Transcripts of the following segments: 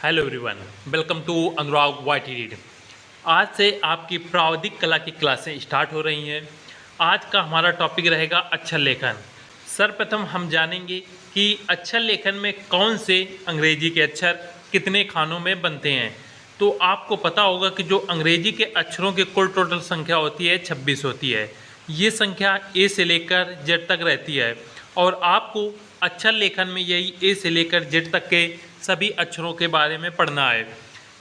Hello everyone, welcome to Anurag YT read. आज से आपकी प्रावधिक कला की क्लासें स्टार्ट हो रही हैं। आज का हमारा टॉपिक रहेगा अक्षर लेखन। सर्वप्रथम हम जानेंगे कि अक्षर लेखन में कौन से अंग्रेजी के अक्षर कितने खानों में बनते हैं। तो आपको पता होगा कि जो अंग्रेजी के अक्षरों की कुल टोटल संख्या होती है 26 होती है। ये संख्या ए से लेकर जेड तक रहती है और आपको अक्षर लेखन में यही ए से लेकर जेड तक के सभी अक्षरों के बारे में पढ़ना है।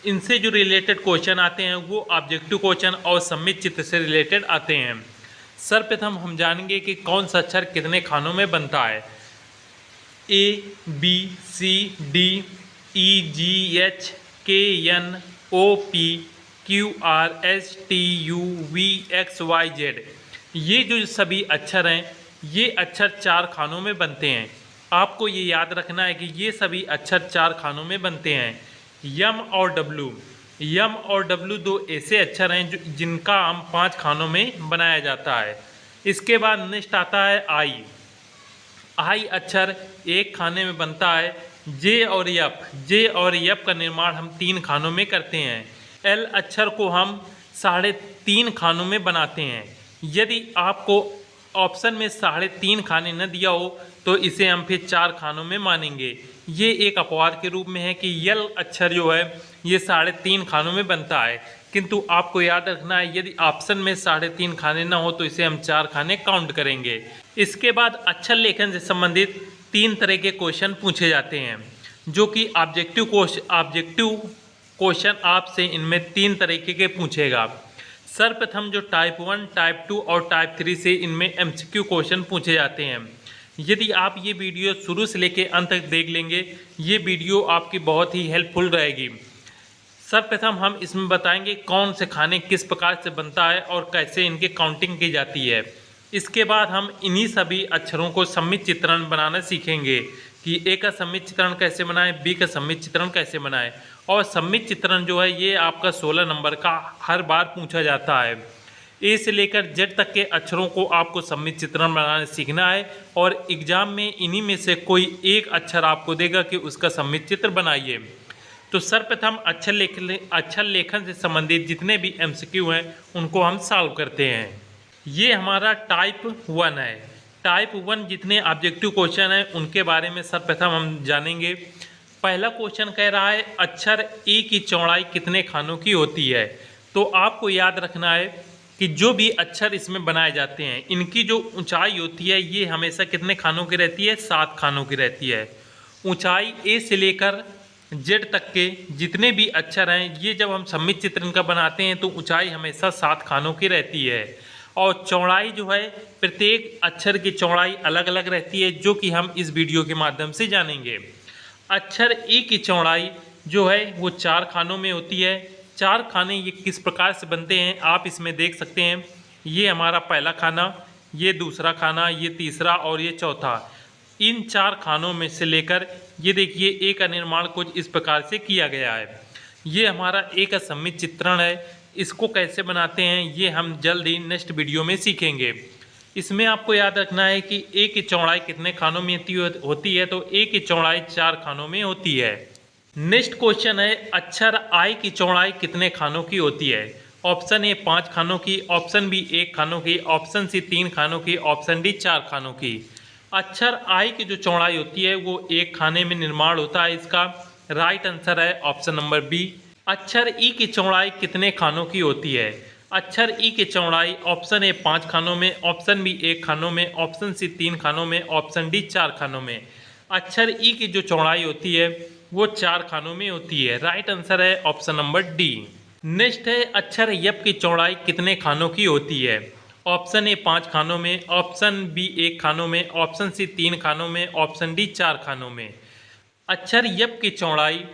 इनसे जो रिलेटेड क्वेश्चन आते हैं वो ऑब्जेक्टिव क्वेश्चन और सम्मित चित्र से रिलेटेड आते हैं। सर्वप्रथम हम जानेंगे कि कौन सा अक्षर कितने खानों में बनता है। A, B, C, D, E, G, H, K, N, O, P, Q, R, S, T, U, V, X, Y, Z. ये जो सभी अक्षर हैं ये अक्षर 4 खानों में बनते हैं। आपको ये याद रखना है कि ये सभी अक्षर 4 खानों में बनते हैं। यम और डब्लू दो ऐसे अक्षर हैं जिनका हम 5 खानों में बनाया जाता है। इसके बाद नेक्स्ट आता है आई अक्षर 1 खाने में बनता है। जे और यप का निर्माण हम 3 खानों में करते हैं। एल अक्षर को हम 3.5 खानों में बनाते हैं। यदि आपको ऑप्शन में 3.5 खाने न दिया हो तो इसे हम फिर 4 खानों में मानेंगे। ये एक अपवाद के रूप में है कि यल अक्षर जो है ये 3.5 खानों में बनता है, किंतु आपको याद रखना है यदि ऑप्शन में 3.5 खाने ना हो तो इसे हम 4 खाने काउंट करेंगे। इसके बाद अक्षर लेखन से संबंधित 3 तरह के क्वेश्चन पूछे जाते हैं जो कि ऑब्जेक्टिव क्वेश्चन आपसे इनमें 3 तरीके के पूछेगा। सर्वप्रथम जो टाइप 1, टाइप 2 और टाइप 3 से इनमें एमसीक्यू क्वेश्चन पूछे जाते हैं। यदि आप ये वीडियो शुरू से लेकर अंत तक देख लेंगे ये वीडियो आपकी बहुत ही हेल्पफुल रहेगी। सर्वप्रथम हम इसमें बताएंगे कौन से खाने किस प्रकार से बनता है और कैसे इनकी काउंटिंग की जाती है। इसके बाद हम इन्हीं सभी अक्षरों को सम्मित चित्रण बनाना सीखेंगे कि ए का सम्मित चित्रण कैसे बनाएं, बी का सम्मित चित्रण कैसे बनाएं। और सम्मित चित्रण जो है ये आपका 16 नंबर का हर बार पूछा जाता है। ए से लेकर जेड तक के अक्षरों को आपको सम्मित चित्रण बनाना सीखना है और एग्जाम में इन्हीं में से कोई एक अक्षर आपको देगा कि उसका सम्मित चित्र बनाइए। तो सर्वप्रथम अक्षर लेखन से संबंधित जितने भी एमसीक्यू हैं उनको हम सॉल्व करते हैं। ये हमारा टाइप 1 है। टाइप 1 जितने ऑब्जेक्टिव क्वेश्चन हैं उनके बारे में सर्वप्रथम हम जानेंगे। पहला क्वेश्चन कह रहा है अक्षर ए की चौड़ाई कितने खानों की होती है। तो आपको याद रखना है कि जो भी अक्षर इसमें बनाए जाते हैं इनकी जो ऊंचाई होती है ये हमेशा कितने खानों की रहती है, 7 खानों की रहती है। ऊंचाई ए से लेकर जेड तक के जितने भी अक्षर हैं ये जब हम सम्मित चित्रण का बनाते हैं तो ऊंचाई हमेशा 7 खानों की रहती है। और चौड़ाई जो है प्रत्येक अक्षर की चौड़ाई अलग अलग रहती है जो कि हम इस वीडियो के माध्यम से जानेंगे। अक्षर ए की चौड़ाई जो है वो 4 खानों में होती है। 4 खाने ये किस प्रकार से बनते हैं आप इसमें देख सकते हैं। ये हमारा पहला खाना, ये दूसरा खाना, ये तीसरा और ये चौथा। इन 4 खानों में से लेकर ये देखिए ए का निर्माण कुछ इस प्रकार से किया गया है। ये हमारा ए का सम्मित चित्रण है। इसको कैसे बनाते हैं ये हम जल्द ही नेक्स्ट वीडियो में सीखेंगे। इसमें आपको याद रखना है कि ए की चौड़ाई कितने खानों में होती है। तो ए की चौड़ाई 4 खानों में होती है। नेक्स्ट क्वेश्चन है अक्षर आई की चौड़ाई कितने खानों की होती है। ऑप्शन ए 5 खानों की, ऑप्शन बी 1 खानों की, ऑप्शन सी 3 खानों की, ऑप्शन डी 4 खानों की। अक्षर आई की जो चौड़ाई होती है वो 1 खाने में निर्माण होता है। इसका राइट आंसर है ऑप्शन नंबर बी। अक्षर ई की चौड़ाई कितने खानों की होती है। अक्षर ई की चौड़ाई ऑप्शन ए 5 खानों में, ऑप्शन बी 1 खानों में, ऑप्शन सी 3 खानों में, ऑप्शन डी 4 खानों में। अक्षर ई की जो चौड़ाई होती है वो 4 खानों में होती है। राइट आंसर है ऑप्शन नंबर डी। नेक्स्ट है अक्षर यप की चौड़ाई कितने खानों की होती है। ऑप्शन ए 5 खानों में, ऑप्शन बी 1 खानों में, ऑप्शन सी 3 खानों में, ऑप्शन डी 4 खानों में। अक्षर यप की चौड़ाई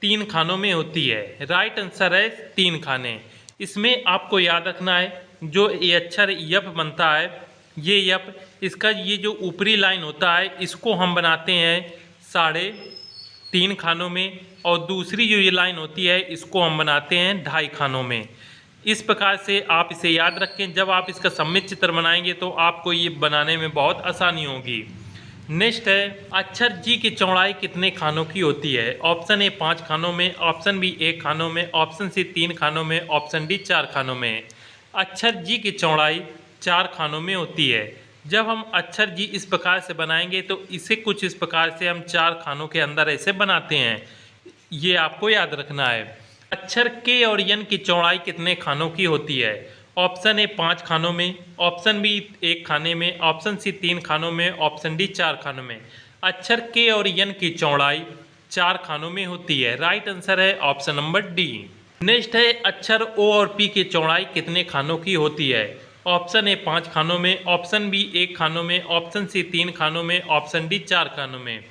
3 खानों में होती है। राइट आंसर है 3 खाने। इसमें आपको याद रखना है जो ये अक्षर यप बनता है ये यप इसका ये जो ऊपरी लाइन होता है इसको हम बनाते हैं 3.5 खानों में और दूसरी जो ये लाइन होती है इसको हम बनाते हैं 2.5 खानों में। इस प्रकार से आप इसे याद रखें। जब आप इसका सम्मित चित्र बनाएंगे तो आपको ये बनाने में बहुत आसानी होगी। नेक्स्ट है अक्षर जी की चौड़ाई कितने खानों की होती है। ऑप्शन ए 5 खानों में, ऑप्शन बी 1 खानों में, ऑप्शन सी 3 खानों में, ऑप्शन डी 4 खानों में। अक्षर जी की चौड़ाई 4 खानों में होती है। जब हम अक्षर जी इस प्रकार से बनाएंगे तो इसे कुछ इस प्रकार से हम 4 खानों के अंदर ऐसे बनाते हैं, ये आपको याद रखना है। अक्षर के और यन की चौड़ाई कितने खानों की होती है। ऑप्शन ए 5 खानों में, ऑप्शन बी 1 खाने में, ऑप्शन सी 3 खानों में, ऑप्शन डी 4 खानों में। अक्षर के और यन की चौड़ाई 4 खानों में होती है। राइट आंसर है ऑप्शन नंबर डी। नेक्स्ट है अक्षर ओ और पी की चौड़ाई कितने खानों की होती है। ऑप्शन ए 5 खानों में, ऑप्शन बी 1 खानों में, ऑप्शन सी 3 खानों में, ऑप्शन डी 4 खानों में।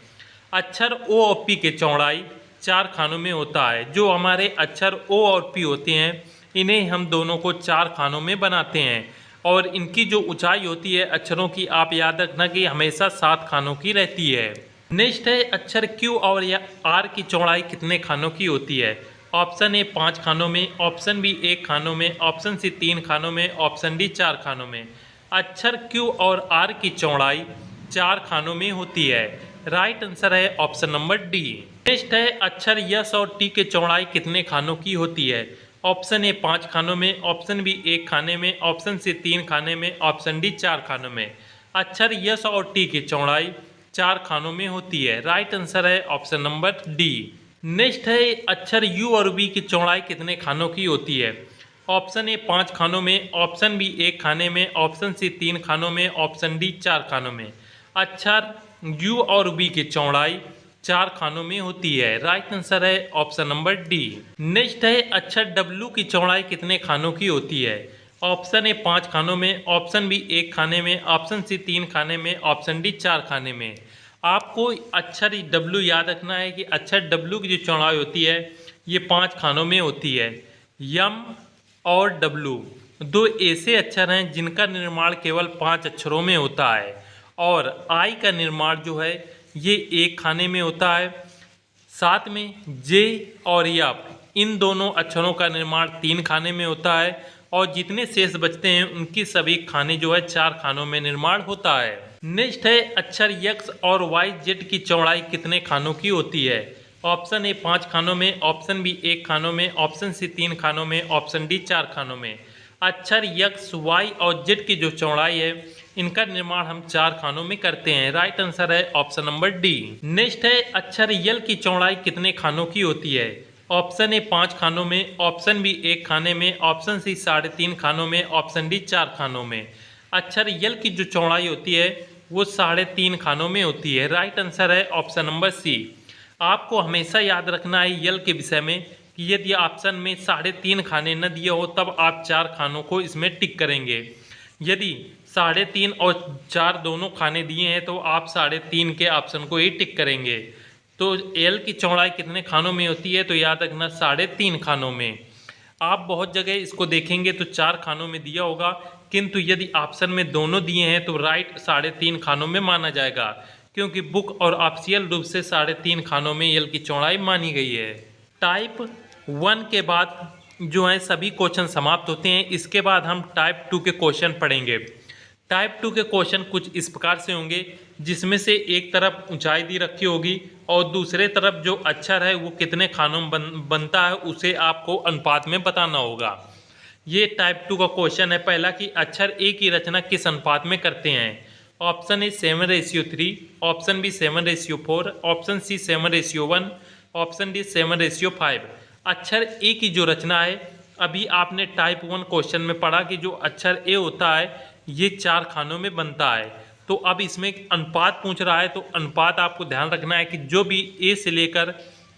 अक्षर ओ और पी की चौड़ाई 4 खानों में होता है। जो हमारे अक्षर ओ और पी होते हैं इन्हें हम दोनों को 4 खानों में बनाते हैं और इनकी जो ऊंचाई होती है अक्षरों की, आप याद रखना कि हमेशा 7 खानों की रहती है। नेक्स्ट है अक्षर क्यू और या आर की चौड़ाई कितने खानों की होती है। ऑप्शन ए 5 खानों में, ऑप्शन बी 1 खानों में, ऑप्शन सी 3 खानों में, ऑप्शन डी 4 खानों में। अक्षर क्यू और आर की चौड़ाई 4 खानों में होती है। राइट आंसर है ऑप्शन नंबर डी। नेक्स्ट है अक्षर यस और टी की चौड़ाई कितने खानों की होती है। ऑप्शन ए 5 खानों में, ऑप्शन बी 1 खाने में, ऑप्शन सी 3 खाने में, ऑप्शन डी 4 खानों में। अक्षर यस और टी की चौड़ाई 4 खानों में होती है। राइट आंसर है ऑप्शन नंबर डी। नेक्स्ट है अक्षर यू और वी की चौड़ाई कितने खानों की होती है। ऑप्शन ए 5 खानों में, ऑप्शन बी 1 खाने में, ऑप्शन सी 3 खानों में, ऑप्शन डी 4 खानों में। अक्षर यू और वी की चौड़ाई 4 खानों में होती है। राइट आंसर है ऑप्शन नंबर डी। नेक्स्ट है अक्षर डब्ल्यू की चौड़ाई कितने खानों की होती है। ऑप्शन ए 5 खानों में, ऑप्शन बी 1 खाने में, ऑप्शन सी 3 खाने में, ऑप्शन डी 4 खाने में। आपको अक्षर डब्ल्यू याद रखना है कि अक्षर डब्ल्यू की जो चौड़ाई होती है ये 5 खानों में होती है। यम और डब्ल्यू दो ऐसे अक्षर हैं जिनका निर्माण केवल 5 अक्षरों में होता है और आई का निर्माण जो है ये 1 खाने में होता है। साथ में जे और यप इन दोनों अक्षरों का निर्माण 3 खाने में होता है और जितने शेष बचते हैं उनकी सभी खाने जो है 4 खानों में निर्माण होता है। नेक्स्ट है अक्षर यक्स और वाई जेड की चौड़ाई कितने खानों की होती है। ऑप्शन ए 5 खानों में, ऑप्शन बी 1 खानों में, ऑप्शन सी 3 खानों में, ऑप्शन डी 4 खानों में। अक्षर यक्स वाई और जेड की जो चौड़ाई है इनका निर्माण हम 4 खानों में करते हैं। राइट आंसर है ऑप्शन नंबर डी। नेक्स्ट है अक्षर यल की चौड़ाई कितने खानों की होती है। ऑप्शन ए 5 खानों में, ऑप्शन बी 1 खाने में, ऑप्शन सी 3.5 खानों में, ऑप्शन डी 4 खानों में। अक्षर यल की जो चौड़ाई होती है वो 3.5 खानों में होती है। राइट आंसर है ऑप्शन नंबर सी। आपको हमेशा याद रखना है यल के विषय में कि यदि ऑप्शन में 3.5 खाने न दिए हो तब आप 4 खानों को इसमें टिक करेंगे। यदि 3.5 और 4 दोनों खाने दिए हैं तो आप 3.5 के ऑप्शन को ही टिक करेंगे। तो एल की चौड़ाई कितने खानों में होती है तो याद रखना 3.5 खानों में। आप बहुत जगह इसको देखेंगे तो 4 खानों में दिया होगा, किंतु यदि ऑप्शन में दोनों दिए हैं तो राइट 3.5 खानों में माना जाएगा, क्योंकि बुक और ऑफिशियल रूप से 3.5 खानों में एल की चौड़ाई मानी गई है। टाइप 1 के बाद जो है सभी क्वेश्चन समाप्त होते हैं। इसके बाद हम टाइप 2 के क्वेश्चन पढ़ेंगे। टाइप 2 के क्वेश्चन कुछ इस प्रकार से होंगे, जिसमें से एक तरफ ऊंचाई दी रखी होगी और दूसरे तरफ जो अक्षर है वो कितने खानों में बनता है उसे आपको अनुपात में बताना होगा। ये टाइप 2 का क्वेश्चन है। पहला कि अक्षर ए की रचना किस अनुपात में करते हैं। Option A 7:3, option B 7:4, option C 7:1, option D 7:5। अक्षर ए की जो रचना है अभी आपने टाइप 1 क्वेश्चन में पढ़ा कि जो अक्षर ए होता है ये 4 खानों में बनता है। तो अब इसमें अनुपात पूछ रहा है, तो अनुपात आपको ध्यान रखना है कि जो भी ए से लेकर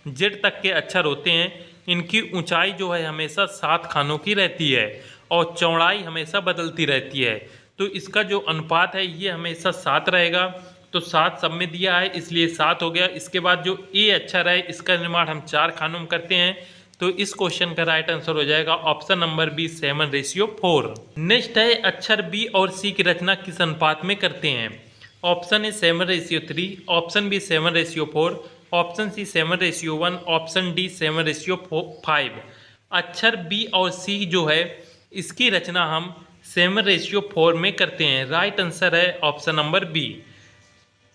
जेड तक के अक्षर होते हैं इनकी ऊंचाई जो है हमेशा 7 खानों की रहती है और चौड़ाई हमेशा बदलती रहती है। तो इसका जो अनुपात है ये हमेशा 7 रहेगा। तो 7 सब में दिया है इसलिए 7 हो गया। इसके बाद जो ए अक्षर है इसका निर्माण हम 4 खानों में करते हैं, तो इस क्वेश्चन का राइट आंसर हो जाएगा ऑप्शन नंबर बी 7:4। नेक्स्ट है अक्षर बी और सी की रचना किस अनुपात में करते हैं। Option A 7:3, option B 7:4, option C 7:1, option D 7:5। अक्षर बी और सी जो है इसकी रचना हम 7:4 में करते हैं। राइट आंसर है ऑप्शन नंबर बी।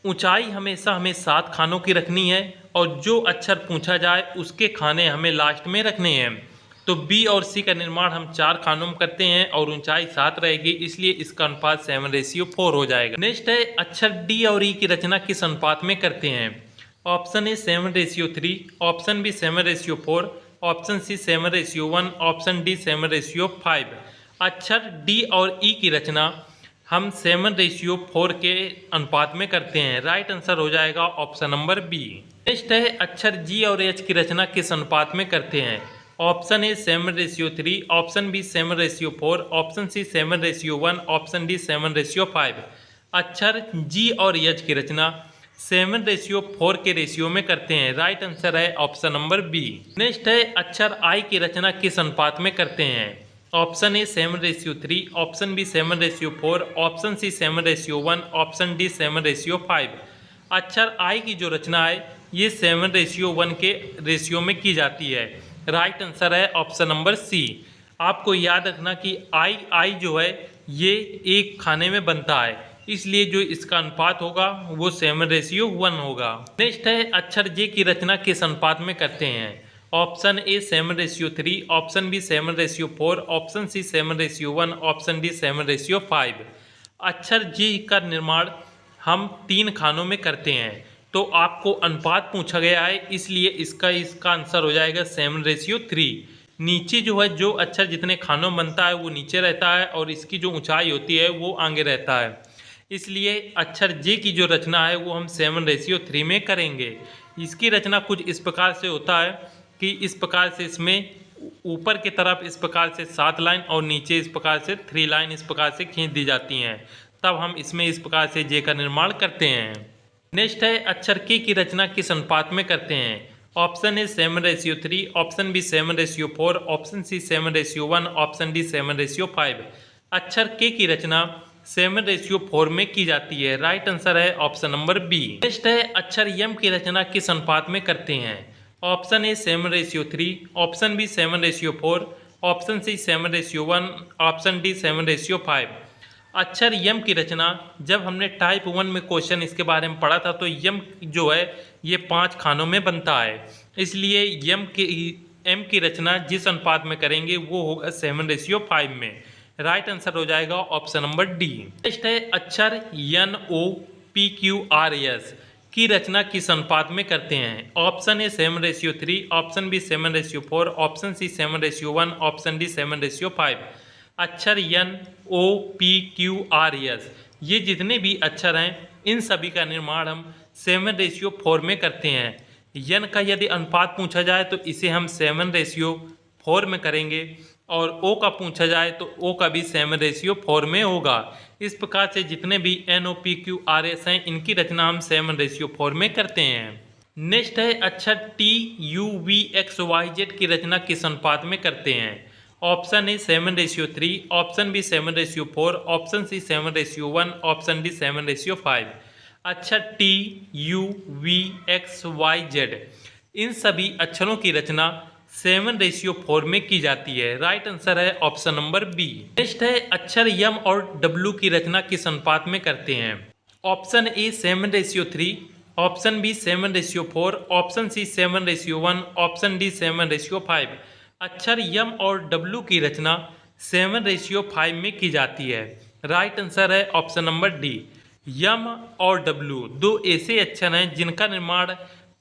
ऊंचाई हमेशा हमें 7 खानों की रखनी है और जो अक्षर पूछा जाए उसके खाने हमें लास्ट में रखने हैं। तो बी और सी का निर्माण हम 4 खानों में करते हैं और ऊंचाई 7 रहेगी, इसलिए इसका अनुपात 7:4 हो जाएगा। नेक्स्ट है अक्षर डी और ई की रचना किस अनुपात में करते हैं। Option A 7:3, option B 7:4, option C 7:1, option D 7:5। अक्षर डी और ई की रचना हम 7:4 के अनुपात में करते हैं। राइट आंसर हो जाएगा ऑप्शन नंबर बी। नेक्स्ट है अक्षर जी और एच की रचना किस अनुपात में करते हैं। Option A 7:3, option B 7:4, option C 7:1, option D 7:5। अक्षर जी और एच की रचना 7:4 के रेशियो में करते हैं। राइट आंसर है ऑप्शन नंबर बी। नेक्स्ट है अक्षर आई की रचना किस अनुपात में करते हैं। Option A 7:3, option B 7:4, option C 7:1, option D 7:5। अक्षर आई की जो रचना है ये 7:1 के रेशियो में की जाती है। राइट आंसर है ऑप्शन नंबर सी। आपको याद रखना कि आई जो है ये एक खाने में बनता है, इसलिए जो इसका अनुपात होगा वो 7:1 होगा। नेक्स्ट है अक्षर जे की रचना किस अनुपात में करते हैं। Option A 7:3, option B 7:4, option C 7:1, option D 7:5। अक्षर जी का निर्माण हम 3 खानों में करते हैं, तो आपको अनुपात पूछा गया है, इसलिए इसका आंसर हो जाएगा 7:3। नीचे जो है जो अक्षर जितने खानों में बनता है वो नीचे रहता है और इसकी जो ऊंचाई होती है वो आगे रहता है, इसलिए अक्षर जे की जो रचना है वो हम 7:3 में करेंगे। इसकी रचना कुछ इस प्रकार से होता है कि इस प्रकार से इसमें ऊपर की तरफ इस प्रकार से 7 लाइन और नीचे इस प्रकार से 3 लाइन इस प्रकार से खींच दी जाती हैं, तब हम इसमें इस प्रकार से जे का निर्माण करते हैं। नेक्स्ट है अक्षर के की रचना किस अनुपात में करते हैं। Option A 7:3, option B 7:4, option C 7:1, option D 7:5। अक्षर के की रचना 7:4 में की जाती है। राइट आंसर है ऑप्शन नंबर बी। नेक्स्ट है अक्षर यम की रचना किस अनुपात में करते हैं। Option A 7:3, option B 7:4, option C 7:1, option D 7:5। अक्षर यम की रचना जब हमने टाइप 1 में क्वेश्चन इसके बारे में पढ़ा था तो यम जो है ये 5 खानों में बनता है, इसलिए एम की रचना जिस अनुपात में करेंगे वो होगा 7:5 में। राइट आंसर हो जाएगा ऑप्शन नंबर डी। नेक्स्ट है अक्षर NOPQRS की रचना किस अनुपात में करते हैं। Option A 7:3, option B 7:4, option C 7:1, option D 7:5। अक्षर NOPQRS ये जितने भी अक्षर हैं इन सभी का निर्माण हम 7:4 में करते हैं। यन का यदि अनुपात पूछा जाए तो इसे हम 7:4 में करेंगे और ओ का पूछा जाए तो ओ का भी 7:4 में होगा। इस प्रकार से जितने भी NOPQRS हैं इनकी रचना हम 7:4 में करते हैं। नेक्स्ट है अक्षर TUVXYZ की रचना किस अनुपात में करते हैं। Option A 7:3, option B 7:4, option C 7:1, option D 7:5। अक्षर TUVXYZ इन सभी अक्षरों की रचना 7:4 में की जाती है। राइट आंसर है ऑप्शन नंबर बी। नेक्स्ट है अक्षर यम और डब्ल्यू की रचना किस अनुपात में करते हैं। Option A 7:3, option B 7:4, option C 7:1, option D 7:5। अक्षर यम और डब्ल्यू की रचना 7:5 में की जाती है। राइट आंसर है ऑप्शन नंबर डी। यम और डब्ल्यू दो ऐसे अक्षर हैं जिनका निर्माण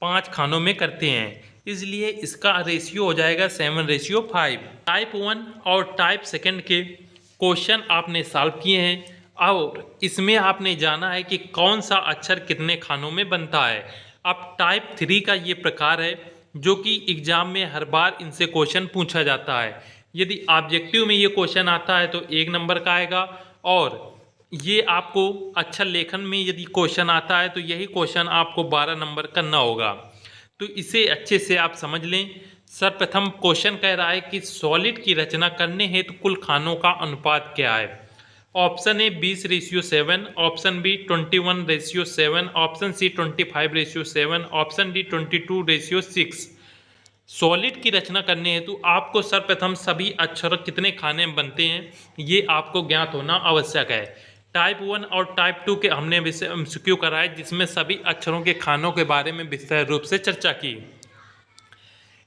5 खानों में करते हैं, इसलिए इसका रेशियो हो जाएगा 7:5। टाइप 1 और टाइप 2 के क्वेश्चन आपने सॉल्व किए हैं और इसमें आपने जाना है कि कौन सा अक्षर कितने खानों में बनता है। अब टाइप 3 का ये प्रकार है जो कि एग्जाम में हर बार इनसे क्वेश्चन पूछा जाता है। यदि ऑब्जेक्टिव में ये क्वेश्चन आता है तो 1 नंबर का आएगा, और ये आपको अक्षर लेखन में यदि क्वेश्चन आता है तो यही क्वेश्चन आपको 12 नंबर करना होगा। तो इसे अच्छे से आप समझ लें। सर्वप्रथम क्वेश्चन कह रहा है कि सॉलिड की रचना करने हेतु कुल खानों का अनुपात क्या है। Option A 20:7, option B 21:7, option C 25:7, option D 22:6। Solid की रचना करने हेतु आपको सर्वप्रथम सभी अक्षर कितने खाने में बनते हैं ये आपको ज्ञात होना आवश्यक है। टाइप 1 और टाइप 2 के हमने MCQ कराए, जिसमें सभी अक्षरों के खानों के बारे में विस्तार रूप से चर्चा की।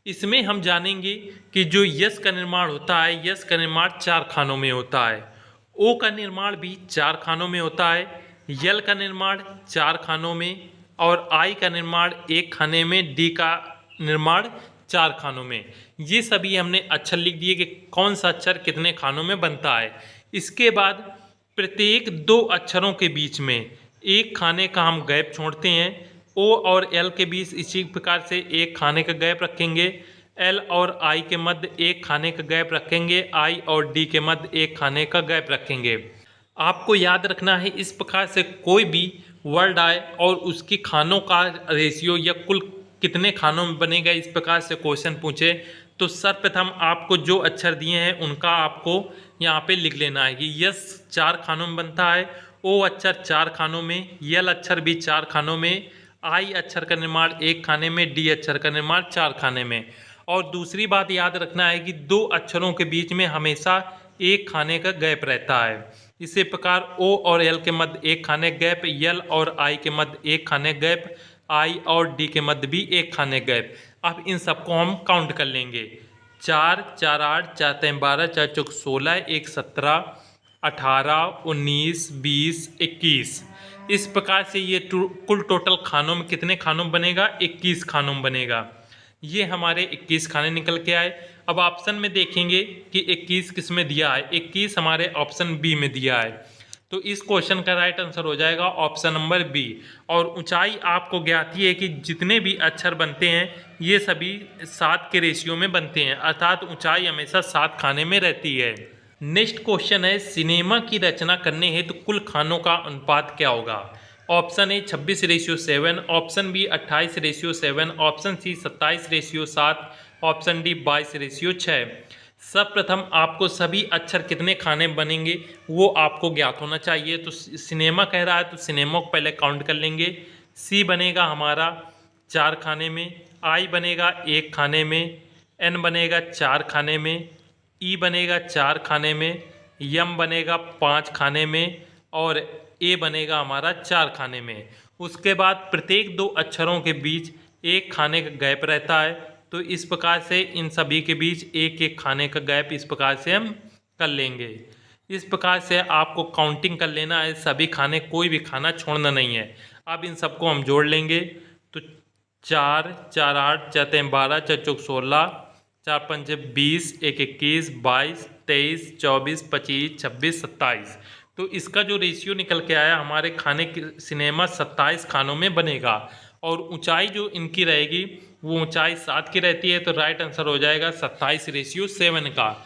इसमें हम जानेंगे कि जो यस का निर्माण होता है, यस का निर्माण 4 खानों में होता है, ओ का निर्माण भी 4 खानों में होता है, यल का निर्माण 4 खानों में, और आई का निर्माण 1 खाने में, डी का निर्माण 4 खानों में। ये सभी हमने अक्षर लिख दिए कि कौन सा अक्षर कितने खानों में बनता है। इसके बाद प्रत्येक 2 अक्षरों के बीच में एक खाने का हम गैप छोड़ते हैं। ओ और एल के बीच इसी प्रकार से एक खाने का गैप रखेंगे। एल और आई के मध्य एक खाने का गैप रखेंगे। आई और डी के मध्य एक खाने का गैप रखेंगे। आपको याद रखना है, इस प्रकार से कोई भी वर्ड आए और उसकी खानों का रेशियो या कुल कितने खानों में बनेगा, इस प्रकार से क्वेश्चन पूछे तो सर्वप्रथम आपको जो अक्षर दिए हैं उनका आपको यहाँ पे लिख लेना है कि यस 4 खानों में बनता है, ओ अक्षर 4 खानों में, यल अक्षर भी 4 खानों में, आई अक्षर का निर्माण 1 खाने में, डी अक्षर का निर्माण 4 खाने में। और दूसरी बात याद रखना है कि 2 अक्षरों के बीच में हमेशा एक खाने का गैप रहता है। इसी प्रकार ओ और एल के मध्य एक खाने गैप, यल और आई के मध्य एक खाने गैप, आई और डी के मध्य भी एक खाने गैप। अब इन सबको हम काउंट कर लेंगे। 4 4 8 4 3 12 4 चौक 16 1 17 18 19 20 21। इस प्रकार से ये कुल टोटल खानों में कितने खानों में बनेगा, 21 खानों में बनेगा। ये हमारे 21 खाने निकल के आए। अब ऑप्शन में देखेंगे कि 21 किस में दिया है। 21 हमारे ऑप्शन बी में दिया है, तो इस क्वेश्चन का राइट आंसर हो जाएगा ऑप्शन नंबर बी। और ऊंचाई आपको ज्ञात ही है कि जितने भी अक्षर बनते हैं ये सभी 7 के रेशियो में बनते हैं, अर्थात ऊंचाई हमेशा 7 खाने में रहती है। नेक्स्ट क्वेश्चन है, सिनेमा की रचना करने हेतु कुल खानों का अनुपात क्या होगा। Option A 26:7, option B 28:7, option C 27:7, option D 22:6। सर्वप्रथम आपको सभी अक्षर कितने खाने बनेंगे वो आपको ज्ञात होना चाहिए। तो सिनेमा कह रहा है तो सिनेमा को पहले काउंट कर लेंगे। सी बनेगा हमारा 4 खाने में, आई बनेगा 1 खाने में, एन बनेगा 4 खाने में, ई बनेगा 4 खाने में, यम बनेगा 5 खाने में, और ए बनेगा हमारा 4 खाने में। उसके बाद प्रत्येक 2 अक्षरों के बीच एक खाने का गैप रहता है, तो इस प्रकार से इन सभी के बीच एक एक खाने का गैप इस प्रकार से हम कर लेंगे। इस प्रकार से आपको काउंटिंग कर लेना है, सभी खाने, कोई भी खाना छोड़ना नहीं है। अब इन सबको हम जोड़ लेंगे तो 4 4 8 4 3 12 4 चौक 16 4 5 20 1 21 22 23 24 25 26 27। तो इसका जो रेशियो निकल के आया हमारे खाने की सिनेमा 27 खानों में बनेगा। और ऊंचाई जो इनकी रहेगी वो ऊंचाई 7 की रहती है, तो राइट आंसर हो जाएगा 27:7 का।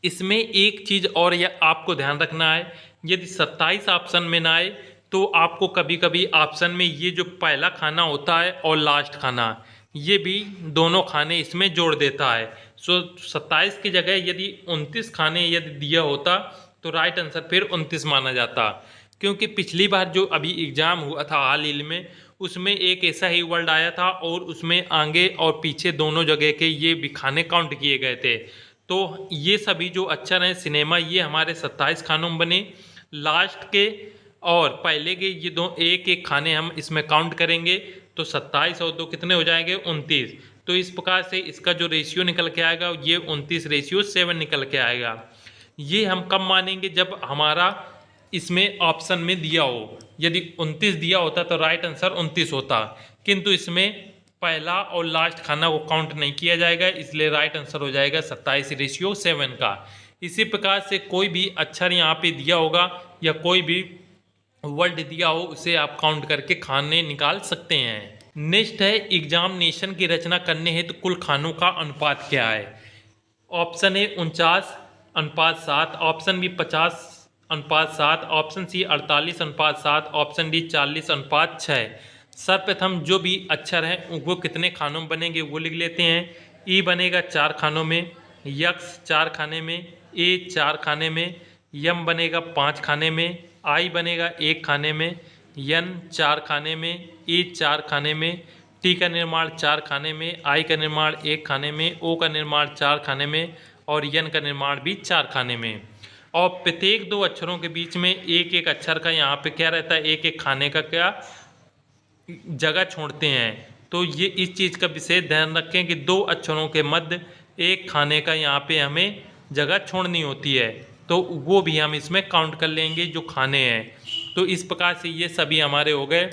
इसमें एक चीज़ और यह आपको ध्यान रखना है, यदि 27 ऑप्शन में ना आए तो आपको कभी कभी ऑप्शन में ये जो पहला खाना होता है और लास्ट खाना, ये भी दोनों खाने इसमें जोड़ देता है। सो 27 की जगह यदि 29 खाने यदि दिया होता तो राइट आंसर फिर 29 माना जाता। क्योंकि पिछली बार जो अभी एग्ज़ाम हुआ था हाल ही में, उसमें एक ऐसा ही वर्ड आया था और उसमें आगे और पीछे दोनों जगह के ये भी खाने काउंट किए गए थे। तो ये सभी जो अक्षर हैं सिनेमा, ये हमारे 27 खानों में बने। लास्ट के और पहले के ये दो एक एक खाने हम इसमें काउंट करेंगे तो 27 और 2 कितने हो जाएंगे, 29। तो इस प्रकार से इसका जो रेशियो निकल के आएगा ये 29:7 निकल के आएगा। ये हम कब मानेंगे, जब हमारा इसमें ऑप्शन में दिया हो। यदि 29 दिया होता तो राइट आंसर 29 होता, किंतु इसमें पहला और लास्ट खाना को काउंट नहीं किया जाएगा, इसलिए राइट आंसर हो जाएगा 27:7 का। इसी प्रकार से कोई भी अक्षर यहाँ पे दिया होगा या कोई भी वर्ड दिया हो उसे आप काउंट करके खाने निकाल सकते हैं। नेक्स्ट है, एग्जामिनेशन की रचना करने हेतु तो कुल खानों का अनुपात क्या है। Option A 49:7, option B 50:7, option C 48:7, option D 40:6। सर्वप्रथम जो भी अक्षर हैं वो कितने खानों में बनेंगे वो लिख लेते हैं। ई बनेगा 4 खानों में, यक्स 4 खाने में, ए 4 खाने में, यम बनेगा 5 खाने में, आई बनेगा 1 खाने में, यन 4 खाने में, ए 4 खाने में, टी का निर्माण 4 खाने में, आई का निर्माण 1 खाने में, ओ का निर्माण 4 खाने में, और यन का निर्माण भी 4 खाने में। और प्रत्येक दो अक्षरों के बीच में एक एक अक्षर का यहाँ पे क्या रहता है, एक एक खाने का क्या जगह छोड़ते हैं। तो ये इस चीज़ का विशेष ध्यान रखें कि दो अक्षरों के मध्य एक खाने का यहाँ पे हमें जगह छोड़नी होती है, तो वो भी हम इसमें काउंट कर लेंगे जो खाने हैं। तो इस प्रकार से ये सभी हमारे हो गए,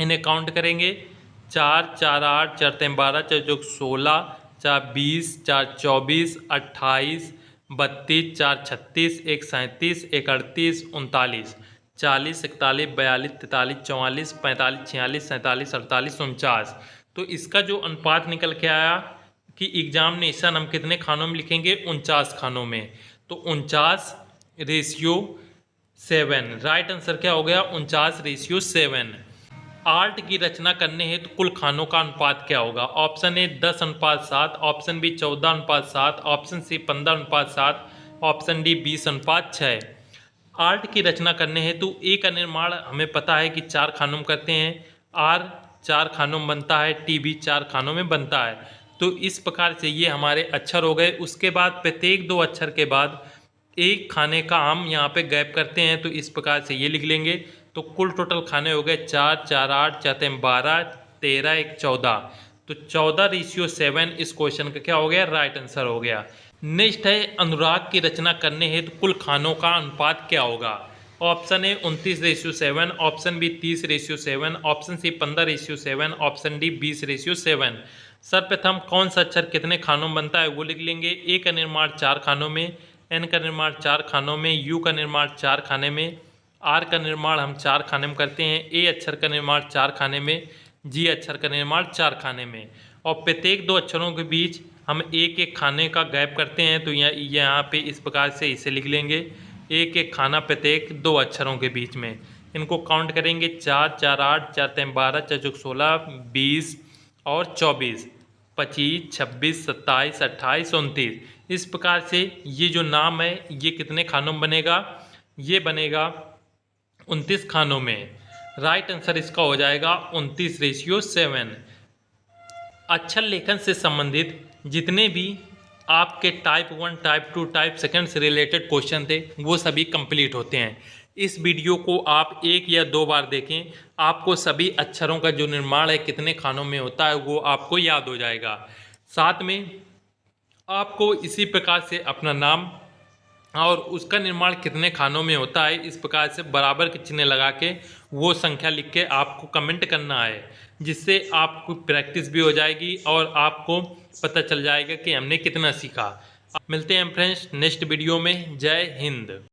इन्हें काउंट करेंगे। 4 4 8 4 3 12 4 चौक 16 4 20 4 24 28 32 4 36 1 37 1 38 39 40 41 42 43 44 45 46 47 48 49। तो इसका जो अनुपात निकल के आया कि एग्जामिनेशन हम कितने खानों में लिखेंगे, 49 खानों में। तो 49/7। राइट आंसर क्या हो गया, 49/7। आर्ट की रचना करने हेतु कुल खानों का अनुपात क्या होगा। Option A 10:7, option B 14:7, option C 15:7, option D 20:6। Art की रचना करने हेतु ए का निर्माण हमें पता है कि 4 खानों में करते हैं, आर 4 खानों में बनता है, टी भी 4 खानों में बनता है। तो इस प्रकार से ये हमारे अक्षर हो गए। उसके बाद प्रत्येक दो अक्षर के बाद एक खाने का हम यहाँ पे गैप करते हैं, तो इस प्रकार से ये लिख लेंगे। तो कुल टोटल खाने हो गए 4 4 8 4 3 12 13 1 14। तो 14/7 इस क्वेश्चन का क्या हो गया, राइट आंसर हो गया। नेक्स्ट है अनुराग की रचना करने हेतु कुल खानों का अनुपात क्या होगा। Option A 29/7, option B 30/7, option C 15/7, option D 20/7। सर्वप्रथम कौन सा अक्षर कितने खानों में बनता है वो लिख लेंगे। ए का निर्माण 4 खानों में, एन का निर्माण 4 खानों में, यू का निर्माण 4 खाने में, आर का निर्माण हम 4 खाने में करते हैं, ए अक्षर का निर्माण 4 खाने में, जी अक्षर का निर्माण 4 खाने में। और प्रत्येक दो अक्षरों के बीच हम एक एक खाने का गैप करते हैं, तो यहाँ पे इस प्रकार से इसे लिख लेंगे, एक एक खाना प्रत्येक दो अक्षरों के बीच में। इनको काउंट करेंगे 4 4 8 4 3 12 4 चौक 16 20 और 24 25 26 27 28 29। इस प्रकार से ये जो नाम है ये कितने खानों में बनेगा, ये बनेगा 29 खानों में। राइट आंसर इसका हो जाएगा 29/7। अक्षर लेखन से संबंधित जितने भी आपके टाइप 1 टाइप 2 टाइप सेकंड से रिलेटेड क्वेश्चन थे वो सभी कंप्लीट होते हैं। इस वीडियो को आप 1 या 2 बार देखें, आपको सभी अक्षरों का जो निर्माण है कितने खानों में होता है वो आपको याद हो जाएगा। साथ में आपको इसी प्रकार से अपना नाम और उसका निर्माण कितने खानों में होता है इस प्रकार से बराबर के चिन्ह लगा के वो संख्या लिख के आपको कमेंट करना है, जिससे आपको प्रैक्टिस भी हो जाएगी और आपको पता चल जाएगा कि हमने कितना सीखा। मिलते हैं फ्रेंड्स नेक्स्ट वीडियो में। जय हिंद।